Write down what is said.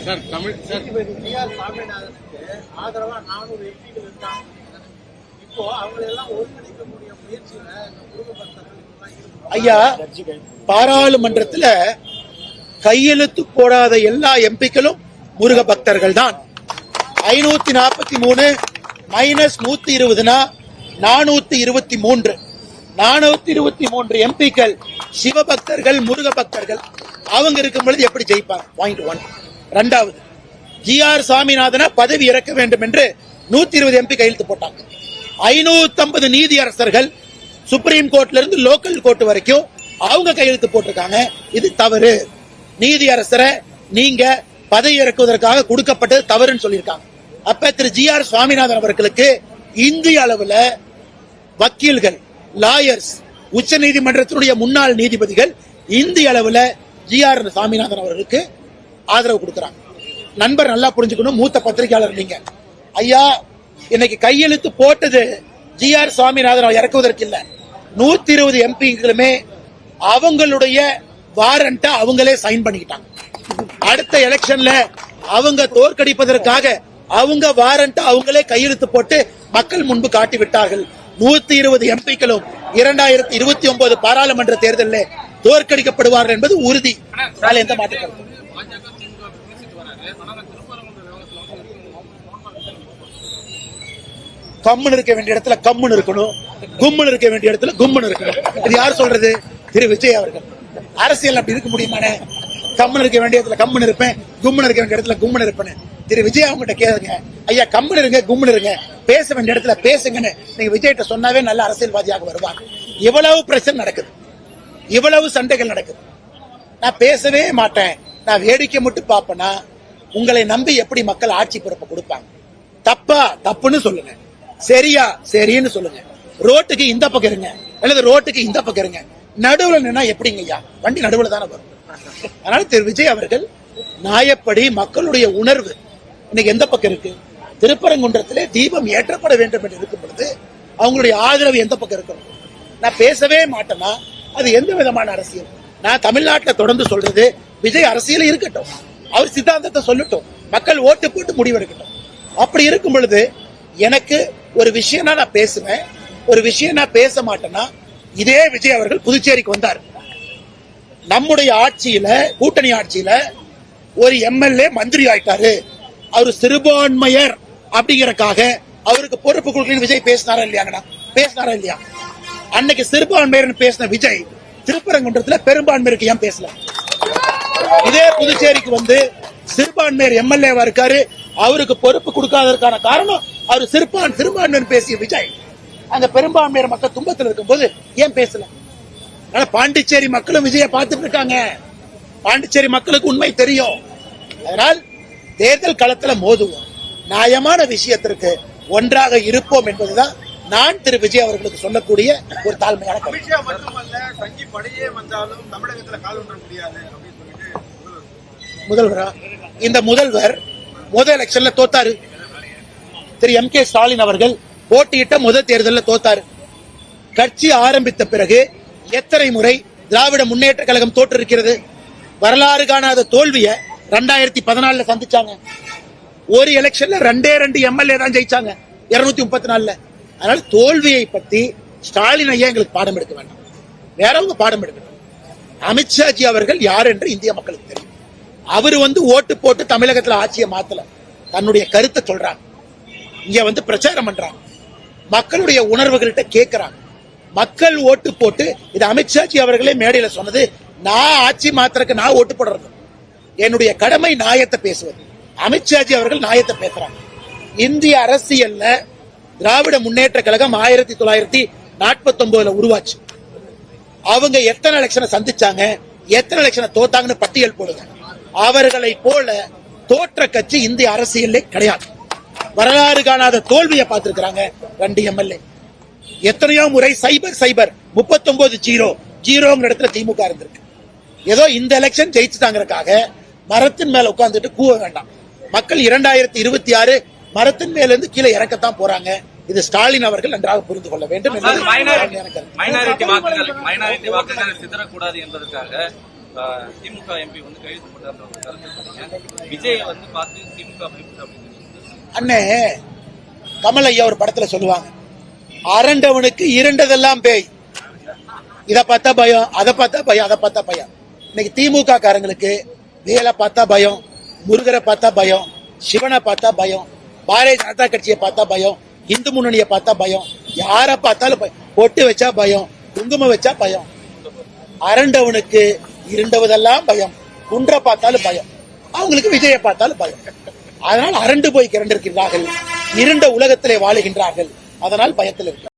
Sir Tamil sir சாமிநாதனுக்கு ஆதரவா 400 எம்பிக்கள் இருக்காங்க. இப்போ அவங்களெல்லாம் ஒருங்கிணைக்கக்கூடிய முயற்சியில ஐயா, பாராளுமன்றத்தில் கையெழுத்து போடாத எல்லா எம்பிக்களும் முருக பக்தர்கள் தான். 543 மைனஸ் 120 423 423 எம்பிக்கள் சிவபக்தர்கள், முருக பக்தர்கள். அவங்க இருக்கும் பொழுது எப்படி ஜெயிப்பாங்க? பாயிண்ட் 1. இரண்டாவது, ஜி.ஆர். சாமிநாதனை பதவி இறக்க வேண்டும் என்று 120 எம்பி கையெழுத்து போட்டாங்க. 550 நீதியரசர்கள் சுப்ரீம் கோர்ட்ல இருந்து லோக்கல் கோர்ட் வரைக்கும் அவங்க கையெழுத்து போட்டிருக்காங்க. இது தவறு, நீதியரசரை நீங்க பதவி இறக்குவதற்காக கொடுக்கப்பட்டது தவறுன்னு சொல்லியிருக்காங்க. அப்ப திரு ஜி.ஆர். சுவாமிநாதன் அவர்களுக்கு இந்திய அளவுல வக்கீல்கள், லாயர்ஸ், உச்ச நீதிமன்றத்தினுடைய முன்னாள் நீதிபதிகள் இந்திய அளவுல ஜி.ஆர். சாமிநாதன் அவர்களுக்கு ஆதரவு கொடுக்கிறாங்க. நண்பர் நல்லா புரிஞ்சுக்கணும், மூத்த பத்திரிகையாளர் நீங்க. ஐயா, இன்னைக்கு கையெழுத்து போட்டது ஜி.ஆர். சுவாமிநாதன் இறக்குவதற்கு இல்ல, 120 எம்பிகளுமே அவங்களுடைய வாரண்ட அவங்களே சைன் பண்ணிக்கிட்டாங்க. அடுத்த எலெக்ஷன்ல அவங்க தோற்கடிப்பதற்காக அவங்க வாரண்ட் அவங்களே கையெழுத்து போட்டு மக்கள் முன்பு காட்டி விட்டார்கள். 120 எம்பிக்களும் 2029 பாராளுமன்ற தேர்தலில் தோற்கடிக்கப்படுவார்கள் என்பது உறுதி. எந்த மாற்றம்? கம்முன்னு இருக்க வேண்டிய இடத்துல கம்முன்னு இருக்கணும், கும்முன்னு இருக்க வேண்டிய இடத்துல கும்முன்னு இருக்கணும். இது யார் சொல்றது? திரு விஜய் அவர்கள். அரசியல் அப்படி இருக்க முடியுமானே? கம்முன்னு இருக்க வேண்டிய இடத்துல கம்முன்னு இருப்பேன், கும்முன்னு இருக்க வேண்டிய இடத்துல கும்முன்னு இருப்பேன். திரு விஜய் அவங்க கிட்ட கேளுங்க, ஐயா கம்முன்னு இருங்க, கும்முன்னு இருங்க, பேச வேண்டிய இடத்துல பேசுங்கன்னு நீங்க விஜய்கிட்ட சொன்னாவே நல்ல அரசியல்வாதியாக வருவாங்க. இவ்வளவு பிரச்சனை நடக்குது, இவ்வளவு சண்டைகள் நடக்குது. நான் பேசவே மாட்டேன், நான் வேடிக்கை மட்டும் பார்ப்பேன்னா உங்களை நம்பி எப்படி மக்கள் ஆட்சி பொறுப்பை கொடுப்பாங்க? தப்பா தப்புன்னு சொல்லுங்க, சரியா சரின்னு சொல்லுங்க. ரோட்டுக்கு இந்த பக்கம் இருங்க அல்லது ரோட்டுக்கு இந்த பக்கம் இருங்க, நடுவுல நின்னா எப்படிங்க ஐயா? வண்டி நடுவுல தானே வரும். அதனால திரு விஜய் அவர்கள் நியாயப்படி மக்களுடைய உணர்வு இன்னைக்கு எந்த பக்கம் இருக்கு? திருப்பரங்குன்றத்திலே தீபம் ஏற்றப்பட வேண்டும் என்று இருக்கும் பொழுது அவங்களுடைய ஆதரவு எந்த பக்கம் இருக்கணும்? நான் பேசவே மாட்டேன்னா அது எந்த விதமான அரசியல்? நான் தமிழ்நாட்டில் தொடர்ந்து சொல்றது, விஜய் அரசியல் இருக்கட்டும், அவர் சித்தாந்தத்தை சொல்லட்டும், மக்கள் ஓட்டு போட்டு முடிவெடுக்கட்டும். அப்படி இருக்கும் பொழுது எனக்கு ஒரு விஷயம் நான் பேசுவேன், ஒரு விஷயம் நான் பேச மாட்டேன்னா, இதே விஜய் அவர்கள் புதுச்சேரிக்கு வந்தார். நம்முடைய ஆட்சியில, கூட்டணி ஆட்சியில ஒரு எம்எல்ஏ மந்திரி ஆயிட்டாரு, அவரு சிறுபான்மையர் அப்படிங்கறக்காக அவருக்கு பொறுப்பு கொடுக்கணும் விஜய் பேசினாரா இல்லையாங்கண்ணா? பேசினாரா இல்லையா? அன்னைக்கு சிறுபான்மையர் பேசின விஜய் திருப்பரங்குன்றத்துல பெரும்பான்மையருக்கு ஏன் பேசல? இதே புதுச்சேரிக்கு வந்து சிறுபான்மையர் எம்எல்ஏவா இருக்காரு, அவருக்கு பொறுப்பு கொடுக்காததற்கான காரணம் அவர் சிறுபான்மையர் பேசிய விஜய் அங்க பெரும்பான்மையர் மக்கள் துன்பத்தில் இருக்கும் போது ஏன் பேசல? பாண்டிச்சேரி மக்களும் விஜயை பார்த்துட்டு இருக்காங்க, பாண்டிச்சேரி மக்களுக்கு உண்மை தெரியும். அதனால் தேர்தல் களத்துல மோதுவோம், நியாயமான விஷயத்திற்கு ஒன்றாக இருப்போம் என்பதுதான் நான் திரு விஜய் அவர்களுக்கு சொல்லக்கூடிய ஒரு தாழ்மையான கருத்து. முதல்வரா? இந்த முதல்வர் முதல் எலெக்ஷன்ல தோத்தாரு. திரு M.K. ஸ்டாலின் அவர்கள் போட்டியிட்ட முதல் தேர்தலில் தோத்தாரு. கட்சி ஆரம்பித்த பிறகு எத்தனை முறை திராவிட முன்னேற்ற கழகம் தோற்றிருக்கிறது? வரலாறு காணாத தோல்வியை 2014 சந்திச்சாங்க. ஒரு எலெக்ஷன்ல 2 எம்எல்ஏ தான் ஜெயிச்சாங்க 234. அதனால தோல்வியை பத்தி ஸ்டாலின் ஐயா எங்களுக்கு பாடம் எடுக்க வேண்டாம், வேறவங்க பாடம் எடுக்கணும். அமித்ஷாஜி அவர்கள் யார் என்று இந்திய மக்களுக்கு தெரியும். அவரு ஓட்டு போட்டு தமிழகத்தில் ஆட்சியை மாத்தல, தன்னுடைய கருத்தை சொல்றாங்க, இங்க பிரச்சாரம் பண்றாங்க, மக்களுடைய உணர்வுகள்கிட்ட கேட்கிறாங்க. மக்கள் ஓட்டு போட்டு, இது அமித்ஷாஜி அவர்களே மேடையில சொன்னது, நான் ஆட்சி மாத்திரக்கு நான் ஓட்டு போடுறது, என்னுடைய கடமை நியாயத்தை பேசுவது. அமித்ஷாஜி அவர்கள் நியாயத்தை பேசுறாங்க. இந்திய அரசியல்ல திராவிட முன்னேற்ற கழகம் 1949 உருவாச்சு. அவங்க எத்தனை எலெக்ஷனை சந்திச்சாங்க, எத்தனை எலெக்ஷனை தோத்தாங்கன்னு பட்டியல் போடுங்க. அவர்களை போல தோற்ற கட்சி இந்திய அரசியலே கிடையாது. வரலாறு காணாத தோல்வியை பார்த்திருக்கிறாங்க 2 எம்எல்ஏ. எத்தனையோ முறை சைபர் 39-0 இடத்துல திமுக இருந்திருக்கு. ஏதோ இந்த எலெக்ஷன் ஜெயிச்சுட்டாங்கிறதுக்காக மரத்தின் மேல உட்கார்ந்துட்டு கூவ வேண்டாம். மக்கள் 2026 மரத்தின் மேல இருந்து கீழே இறக்கத்தான் போறாங்க. இது ஸ்டாலின் அவர்கள் நன்றாக புரிந்து கொள்ள வேண்டும். மைனாரிட்டி வாக்குகள் சிதறக்கூடாது என்பதற்காக திமுக எம்பி வந்து கைது போட்டார் கருத்து விஜயை வந்து பார்த்து திமுக அப்படின்னு அண்ணே கமல் ஐயா ஒரு படத்துல சொல்லுவாங்க, அரண்டவனுக்கு இரண்டதெல்லாம் பேய். இத பார்த்தா பயம், அதை பார்த்தா பயம், அதை பார்த்தா பயம். இன்னைக்கு திமுக காரங்களுக்கு வேலை பார்த்தா பயம், முருகரை பார்த்தா பயம், சிவனை பார்த்தா பயம், பாரதிய ஜனதா கட்சியை பார்த்தா பயம், இந்து முன்னணியை பார்த்தா பயம், யாரை பார்த்தாலும் பயம். பொட்டு வச்சா பயம், குங்குமம் வச்சா பயம். அரண்டவனுக்கு இருண்டவதெல்லாம் பயம், குன்றை பார்த்தாலும் பயம், அவங்களுக்கு விஜயை பார்த்தாலும் பயம். அதனால் அரண்டு போய் கிரண்டிருக்கிறார்கள், இருண்ட உலகத்திலே வாழுகின்றார்கள். அதனால் பயத்தில் இருக்கிறார்கள்.